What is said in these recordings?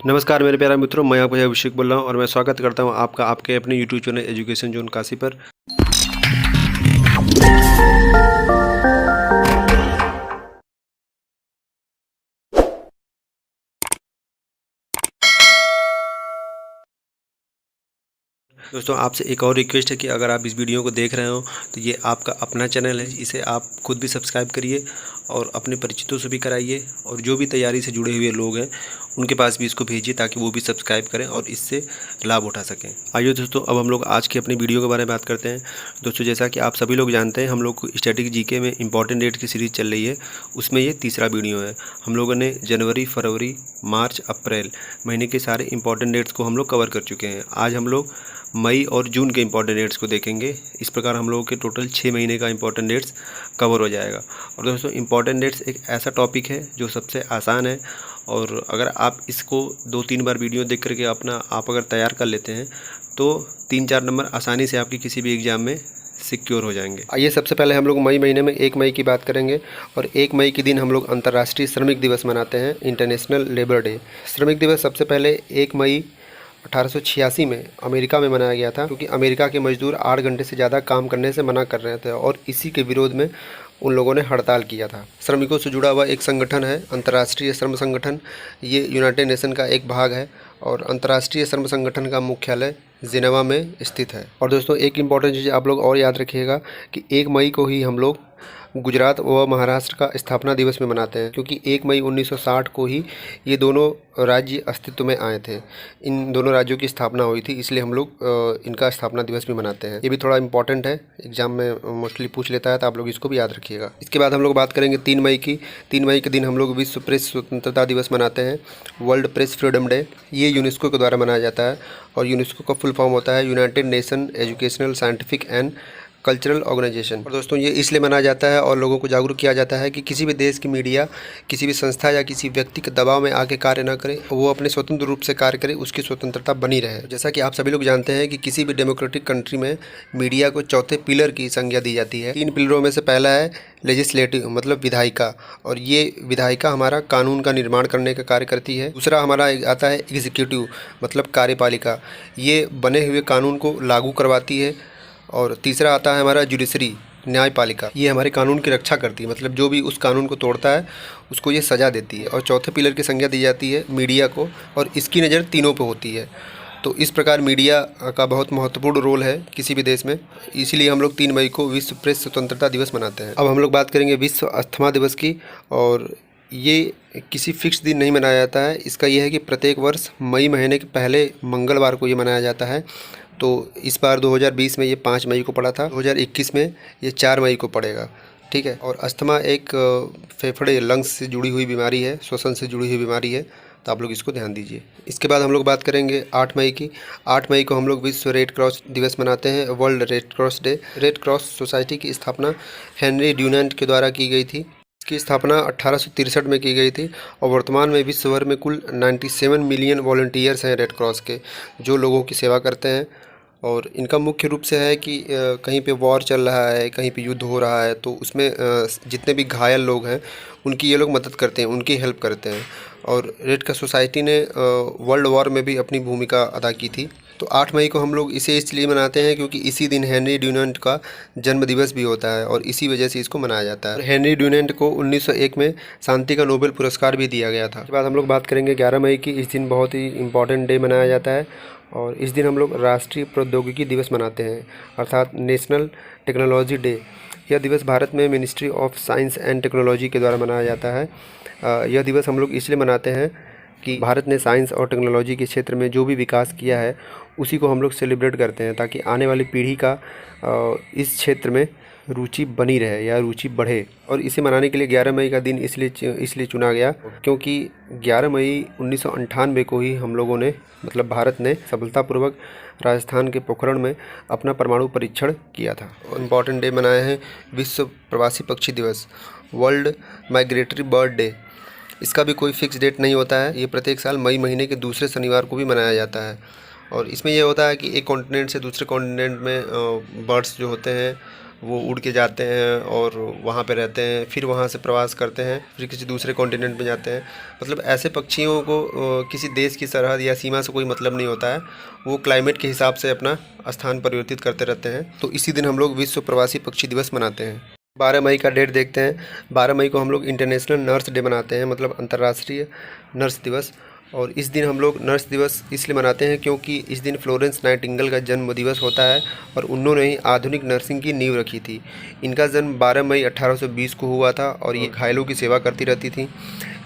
नमस्कार मेरे प्यारे मित्रों, मैं आपका अभिषेक बोल रहा हूँ और मैं स्वागत करता हूँ आपका आपके अपने YouTube channel education zone Kashi पर। दोस्तों, आपसे एक और रिक्वेस्ट है कि अगर आप इस वीडियो को देख रहे हो तो ये आपका अपना चैनल है, इसे आप खुद भी सब्सक्राइब करिए और अपने परिचितों से भी कराइए और जो भी तैयारी से जुड़े हुए लोग हैं उनके पास भी इसको भेजिए ताकि वो भी सब्सक्राइब करें और इससे लाभ उठा सकें। आइए दोस्तों, अब हम लोग आज की अपनी वीडियो के बारे में बात करते हैं। दोस्तों, जैसा कि आप सभी लोग जानते हैं, हम लोग स्टैटिक जीके में इंपॉर्टेंट डेट की सीरीज़ चल रही है, उसमें ये तीसरा वीडियो है। हम लोगों ने जनवरी, फरवरी, मार्च, अप्रैल महीने के सारे इंपॉर्टेंट डेट्स को हम लोग कवर कर चुके हैं। आज हम लोग मई और जून के इंपॉर्टेंट डेट्स को देखेंगे। इस प्रकार हम लोगों के टोटल 6 महीने का इंपॉर्टेंट डेट्स कवर हो जाएगा। और दोस्तों, इंपॉर्टेंट डेट्स एक ऐसा टॉपिक है जो सबसे आसान है और अगर आप इसको 2-3 बार वीडियो देख करके आप अगर तैयार कर लेते हैं तो 3-4 नंबर आसानी से आपकी किसी भी एग्ज़ाम में सिक्योर हो जाएंगे। आइए, सबसे पहले हम लोग मई महीने में 1 मई की बात करेंगे और 1 मई के दिन हम लोग अंतर्राष्ट्रीय श्रमिक दिवस मनाते हैं, इंटरनेशनल लेबर डे। श्रमिक दिवस सबसे पहले 1 मई 1886 में अमेरिका में मनाया गया था, क्योंकि अमेरिका के मजदूर 8 घंटे से ज़्यादा काम करने से मना कर रहे थे और इसी के विरोध में उन लोगों ने हड़ताल किया था। श्रमिकों से जुड़ा हुआ एक संगठन है अंतर्राष्ट्रीय श्रम संगठन। ये यूनाइटेड नेशन का एक भाग है और अंतर्राष्ट्रीय श्रम संगठन का मुख्यालय जिनेवा में स्थित है। और दोस्तों, एक इम्पॉर्टेंट चीज़ आप लोग और याद रखिएगा कि 1 मई को ही हम लोग गुजरात व महाराष्ट्र का स्थापना दिवस में मनाते हैं, क्योंकि 1 मई 1960 को ही ये दोनों राज्य अस्तित्व में आए थे। इन दोनों राज्यों की स्थापना हुई थी, इसलिए हम लोग इनका स्थापना दिवस भी मनाते हैं। ये भी थोड़ा इंपॉर्टेंट है, एग्जाम में मोस्टली पूछ लेता है, तो आप लोग इसको भी याद रखिएगा। इसके बाद हम लोग बात करेंगे 3 मई की। 3 मई के दिन हम लोग विश्व प्रेस स्वतंत्रता दिवस मनाते हैं, वर्ल्ड प्रेस फ्रीडम डे। ये यूनेस्को के द्वारा मनाया जाता है और यूनेस्को का फुल फॉर्म होता है United Nation Educational, Scientific and Cultural Organisation. और दोस्तों, ये इसलिए मनाया जाता है और लोगों को जागरूक किया जाता है कि किसी भी देश की मीडिया किसी भी संस्था या किसी व्यक्ति के दबाव में आके कार्य ना करे, वो अपने स्वतंत्र रूप से कार्य करे, उसकी स्वतंत्रता बनी रहे। जैसा कि आप सभी लोग जानते हैं कि किसी भी डेमोक्रेटिक कंट्री में मीडिया को चौथे पिलर की संज्ञा दी जाती है। 3 पिलरों में से पहला है लेजिस्लेटिव, मतलब विधायिका, और ये विधायिका हमारा कानून का निर्माण करने का कार्य करती है। दूसरा हमारा आता है एग्जीक्यूटिव, मतलब कार्यपालिका, ये बने हुए कानून को लागू करवाती है। और तीसरा आता है हमारा जुडिशरी, न्यायपालिका, ये हमारे कानून की रक्षा करती है, मतलब जो भी उस कानून को तोड़ता है उसको ये सज़ा देती है। और चौथे पिलर की संज्ञा दी जाती है मीडिया को, और इसकी नज़र तीनों पे होती है। तो इस प्रकार मीडिया का बहुत महत्वपूर्ण रोल है किसी भी देश में, इसीलिए हम लोग 3 मई को विश्व प्रेस स्वतंत्रता दिवस मनाते हैं। अब हम लोग बात करेंगे विश्व अस्थमा दिवस की, और ये किसी फिक्स दिन नहीं मनाया जाता है। इसका यह है कि प्रत्येक वर्ष मई महीने के पहले मंगलवार को ये मनाया जाता है। तो इस बार 2020 में ये 5 मई को पड़ा था, 2021 में ये 4 मई को पड़ेगा, ठीक है। और अस्थमा एक फेफड़े, लंग्स से जुड़ी हुई बीमारी है, श्वसन से जुड़ी हुई बीमारी है, तो आप लोग इसको ध्यान दीजिए। इसके बाद हम लोग बात करेंगे 8 मई की। 8 मई को हम लोग विश्व रेड क्रॉस दिवस मनाते हैं, world red cross day. Red cross society की स्थापना हेनरी ड्यूनेंट के द्वारा की गई थी। इसकी स्थापना 1863 में की गई थी और वर्तमान में विश्व भर में कुल 97 मिलियन वॉलंटियर्स हैं रेड क्रॉस के, जो लोगों की सेवा करते हैं। और इनका मुख्य रूप से है कि कहीं पे वॉर चल रहा है, कहीं पे युद्ध हो रहा है, तो उसमें जितने भी घायल लोग हैं उनकी ये लोग मदद करते हैं, उनकी हेल्प करते हैं। और रेड क्रॉस सोसाइटी ने वर्ल्ड वॉर में भी अपनी भूमिका अदा की थी। तो 8 मई को हम लोग इसे इसलिए मनाते हैं क्योंकि इसी दिन हेनरी ड्यूनेंट का जन्म दिवस भी होता है और इसी वजह से इसको मनाया जाता है। हेनरी ड्यूनेंट को 1901 में शांति का नोबेल पुरस्कार भी दिया गया था। उसके बाद हम लोग बात करेंगे 11 मई की। इस दिन बहुत ही इंपॉर्टेंट डे मनाया जाता है और इस दिन हम लोग राष्ट्रीय प्रौद्योगिकी दिवस मनाते हैं, अर्थात नेशनल टेक्नोलॉजी डे। यह दिवस भारत में ministry of science and technology के द्वारा मनाया जाता है। यह दिवस हम लोग इसलिए मनाते हैं कि भारत ने साइंस और टेक्नोलॉजी के क्षेत्र में जो भी विकास किया है उसी को हम लोग सेलिब्रेट करते हैं, ताकि आने वाली पीढ़ी का इस क्षेत्र में रुचि बनी रहे या रुचि बढ़े। और इसे मनाने के लिए 11 मई का दिन इसलिए चुना गया क्योंकि 11 मई 1998 को ही हम लोगों ने, मतलब भारत ने सफलतापूर्वक राजस्थान के पोखरण में अपना परमाणु परीक्षण किया था। इम्पॉर्टेंट डे मनाए हैं विश्व प्रवासी पक्षी दिवस, वर्ल्ड माइग्रेटरी बर्ड डे। इसका भी कोई फिक्स डेट नहीं होता है, ये प्रत्येक साल मई महीने के दूसरे शनिवार को भी मनाया जाता है। और इसमें यह होता है कि एक कॉन्टिनेंट से दूसरे कॉन्टिनेंट में बर्ड्स जो होते हैं वो उड़ के जाते हैं और वहाँ पे रहते हैं, फिर वहाँ से प्रवास करते हैं, फिर किसी दूसरे कॉन्टिनेंट में जाते हैं। मतलब ऐसे पक्षियों को किसी देश की सरहद या सीमा से कोई मतलब नहीं होता है, वो क्लाइमेट के हिसाब से अपना स्थान परिवर्तित करते रहते हैं। तो इसी दिन हम लोग विश्व प्रवासी पक्षी दिवस मनाते हैं। 12 मई का डेट देखते हैं। 12 मई को हम लोग इंटरनेशनल नर्स डे मनाते हैं, मतलब अंतर्राष्ट्रीय नर्स दिवस। और इस दिन हम लोग नर्स दिवस इसलिए मनाते हैं क्योंकि इस दिन फ्लोरेंस नाइटिंगेल का जन्म दिवस होता है और उन्होंने ही आधुनिक नर्सिंग की नींव रखी थी। इनका जन्म 12 मई 1820 को हुआ था और ये घायलों की सेवा करती रहती थी।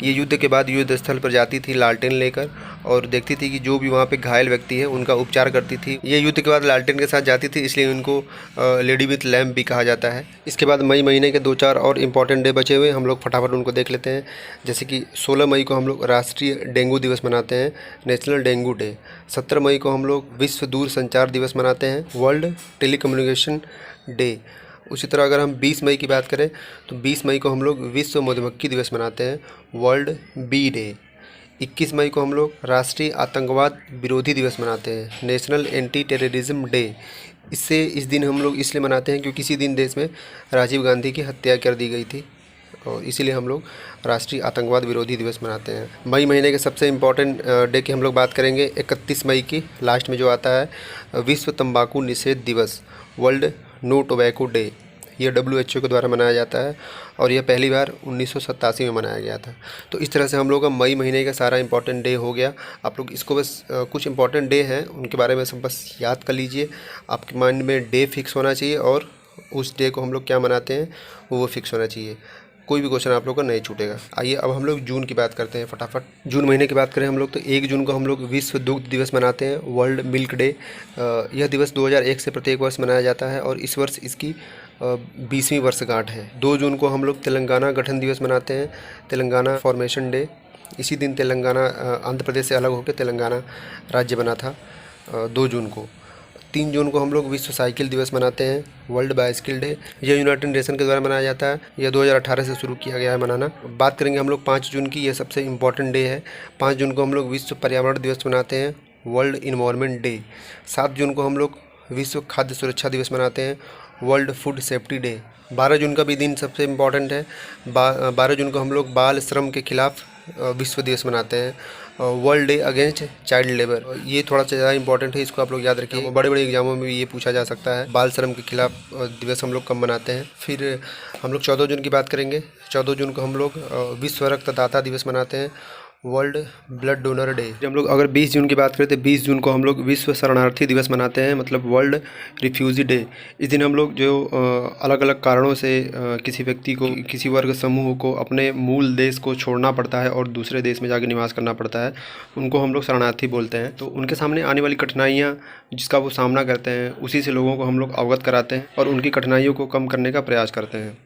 ये युद्ध के बाद युद्ध स्थल पर जाती थी लालटेन लेकर और देखती थी कि जो भी वहाँ पे घायल व्यक्ति है उनका उपचार करती थी। ये युद्ध के बाद लालटेन के साथ जाती थी, इसलिए उनको लेडी विथ लैम्प भी कहा जाता है। इसके बाद मई महीने के 2-4 और इम्पॉर्टेंट डे बचे हुए, हम लोग फटाफट उनको देख लेते हैं। जैसे कि 16 मई को हम लोग राष्ट्रीय डेंगू दिवस मनाते हैं, नेशनल डेंगू डे। 17 मई को हम लोग विश्व दूर संचार दिवस मनाते हैं, वर्ल्ड टेलीकम्युनिकेशन डे। उसी तरह अगर हम 20 मई की बात करें तो 20 मई को हम लोग विश्व मधुमक्खी दिवस मनाते हैं, वर्ल्ड बी डे। 21 मई को हम लोग राष्ट्रीय आतंकवाद विरोधी दिवस मनाते हैं, नेशनल एंटी टेररिज्म डे। इस दिन हम लोग इसलिए मनाते हैं क्योंकि इसी दिन देश में राजीव गांधी की हत्या कर दी गई थी और इसीलिए हम लोग राष्ट्रीय आतंकवाद विरोधी दिवस मनाते हैं। मई महीने के सबसे इम्पॉर्टेंट डे की हम लोग बात करेंगे 31 मई की, लास्ट में जो आता है विश्व तंबाकू निषेध दिवस, वर्ल्ड नो टोबैको डे। ये WHO के द्वारा मनाया जाता है और यह पहली बार 1987 में मनाया गया था। तो इस तरह से हम लोग का मई महीने का सारा इंपॉर्टेंट डे हो गया। आप लोग इसको बस कुछ इंपॉर्टेंट डे हैं उनके बारे में सब बस याद कर लीजिए। आपके माइंड में डे फिक्स होना चाहिए और उस डे को हम लोग क्या मनाते हैं वो फिक्स होना चाहिए। कोई भी क्वेश्चन आप लोग का नहीं छूटेगा। आइए अब हम लोग जून की बात करते हैं फटाफट। जून महीने की बात करें हम लोग तो 1 जून को हम लोग विश्व दुग्ध दिवस मनाते हैं, वर्ल्ड मिल्क डे। यह दिवस 2001 से प्रत्येक वर्ष मनाया जाता है और इस वर्ष इसकी 20वीं वर्षगांठ है। 2 जून को हम लोग तेलंगाना गठन दिवस मनाते हैं, तेलंगाना फॉर्मेशन डे। इसी दिन तेलंगाना आंध्र प्रदेश से अलग होकर तेलंगाना राज्य बना था 2 जून को। 3 जून को हम लोग विश्व साइकिल दिवस मनाते हैं, वर्ल्ड बाइसिकल डे। यह यूनाइटेड नेशन के द्वारा मनाया जाता है, यह 2018 से शुरू किया गया है मनाना। बात करेंगे हम लोग 5 जून की, यह सबसे इम्पॉर्टेंट डे है। 5 जून को हम लोग विश्व पर्यावरण दिवस मनाते हैं, वर्ल्ड इन्वायरमेंट डे। 7 जून को हम लोग विश्व खाद्य सुरक्षा दिवस मनाते हैं, वर्ल्ड फूड सेफ्टी डे। 12 जून का भी दिन सबसे इम्पॉर्टेंट है। 12 जून को हम लोग बाल श्रम के खिलाफ विश्व दिवस मनाते हैं, world day against child labour. ये थोड़ा सा ज़्यादा इंपॉर्टेंट है, इसको आप लोग याद रखिए। बड़े बड़े एग्जामों में भी ये पूछा जा सकता है, बाल श्रम के खिलाफ दिवस हम लोग कब मनाते हैं। फिर हम लोग 14 जून की बात करेंगे। 14 जून को हम लोग विश्व रक्तदाता दिवस मनाते हैं, वर्ल्ड ब्लड डोनर डे। हम लोग अगर 20 जून की बात करें तो 20 जून को हम लोग विश्व शरणार्थी दिवस मनाते हैं, मतलब वर्ल्ड रिफ्यूजी डे। इस दिन हम लोग जो अलग अलग कारणों से किसी व्यक्ति को, किसी वर्ग समूह को अपने मूल देश को छोड़ना पड़ता है और दूसरे देश में जाकर निवास करना पड़ता है, उनको हम लोग शरणार्थी बोलते हैं। तो उनके सामने आने वाली कठिनाइयाँ जिसका वो सामना करते हैं, उसी से लोगों को हम लोग अवगत कराते हैं और उनकी कठिनाइयों को कम करने का प्रयास करते हैं।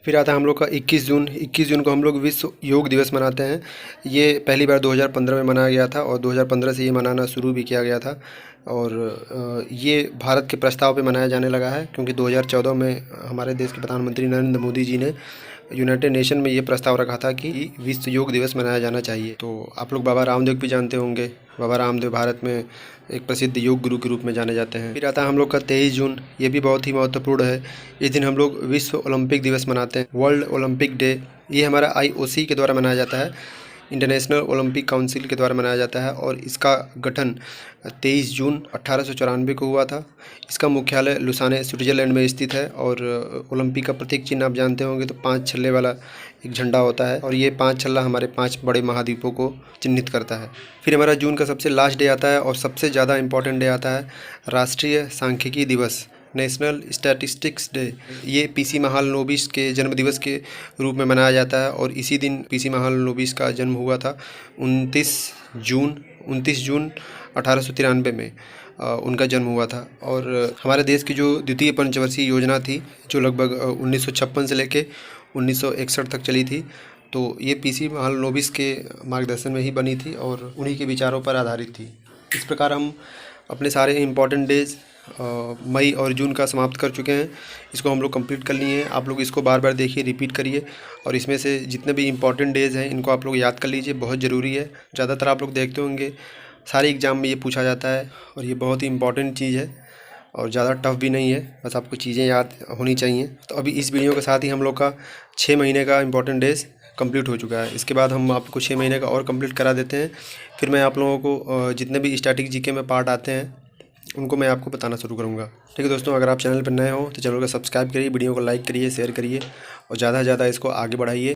फिर आता है हम लोग का 21 जून। 21 जून को हम लोग विश्व योग दिवस मनाते हैं। ये पहली बार 2015 में मनाया गया था और 2015 से ये मनाना शुरू भी किया गया था और ये भारत के प्रस्ताव पे मनाया जाने लगा है क्योंकि 2014 में हमारे देश के प्रधानमंत्री नरेंद्र मोदी जी ने यूनाइटेड नेशन में ये प्रस्ताव रखा था कि विश्व योग दिवस मनाया जाना चाहिए। तो आप लोग बाबा रामदेव भी जानते होंगे। बाबा रामदेव भारत में एक प्रसिद्ध योग गुरु के रूप में जाने जाते हैं। फिर आता है हम लोग का 23 जून। ये भी बहुत ही महत्वपूर्ण है। इस दिन हम लोग विश्व ओलंपिक दिवस मनाते हैं, वर्ल्ड ओलंपिक डे। ये हमारा IOC के द्वारा मनाया जाता है, इंटरनेशनल ओलंपिक काउंसिल के द्वारा मनाया जाता है और इसका गठन 23 जून 1894 को हुआ था। इसका मुख्यालय लुसाने स्विट्ज़रलैंड में स्थित है और ओलंपिक का प्रतीक चिन्ह आप जानते होंगे तो 5 छल्ले वाला एक झंडा होता है और ये 5 छल्ला हमारे 5 बड़े महाद्वीपों को चिन्हित करता है। फिर हमारा जून का सबसे लास्ट डे आता है और सबसे ज़्यादा इम्पॉर्टेंट डे आता है, राष्ट्रीय सांख्यिकी दिवस, नेशनल स्टैटिस्टिक्स डे। ये PC महालनोबिस के जन्मदिवस के रूप में मनाया जाता है और इसी दिन PC महालनोबिस का जन्म हुआ था 29 जून 1893 में उनका जन्म हुआ था। और हमारे देश की जो द्वितीय पंचवर्षीय योजना थी जो लगभग 1956 से लेके 1961 तक चली थी, तो ये PC महालनोबिस के मार्गदर्शन में ही बनी थी और उन्हीं के विचारों पर आधारित थी। इस प्रकार हम अपने सारे इम्पॉर्टेंट डेज मई और जून का समाप्त कर चुके हैं। इसको हम लोग कंप्लीट कर लिए हैं। आप लोग इसको बार बार देखिए, रिपीट करिए और इसमें से जितने भी इम्पॉर्टेंट डेज़ हैं इनको आप लोग याद कर लीजिए, बहुत ज़रूरी है। ज़्यादातर आप लोग देखते होंगे सारे एग्ज़ाम में ये पूछा जाता है और ये बहुत ही इम्पॉर्टेंट चीज़ है। और ज़्यादा टफ भी नहीं है, बस आपको चीज़ें याद होनी चाहिए। तो अभी इस वीडियो के साथ ही हम लोग का 6 महीने का इंपॉर्टेंट डेज कंप्लीट हो चुका है। इसके बाद हम आपको 6 महीने का और कंप्लीट करा देते हैं। फिर मैं आप लोगों को जितने भी स्टैटिक जीके में पार्ट आते हैं उनको मैं आपको बताना शुरू करूँगा। ठीक है दोस्तों, अगर आप चैनल पर नए हो तो चैनल को सब्सक्राइब करिए, वीडियो को लाइक करिए, शेयर करिए और ज़्यादा से ज़्यादा इसको आगे बढ़ाइए।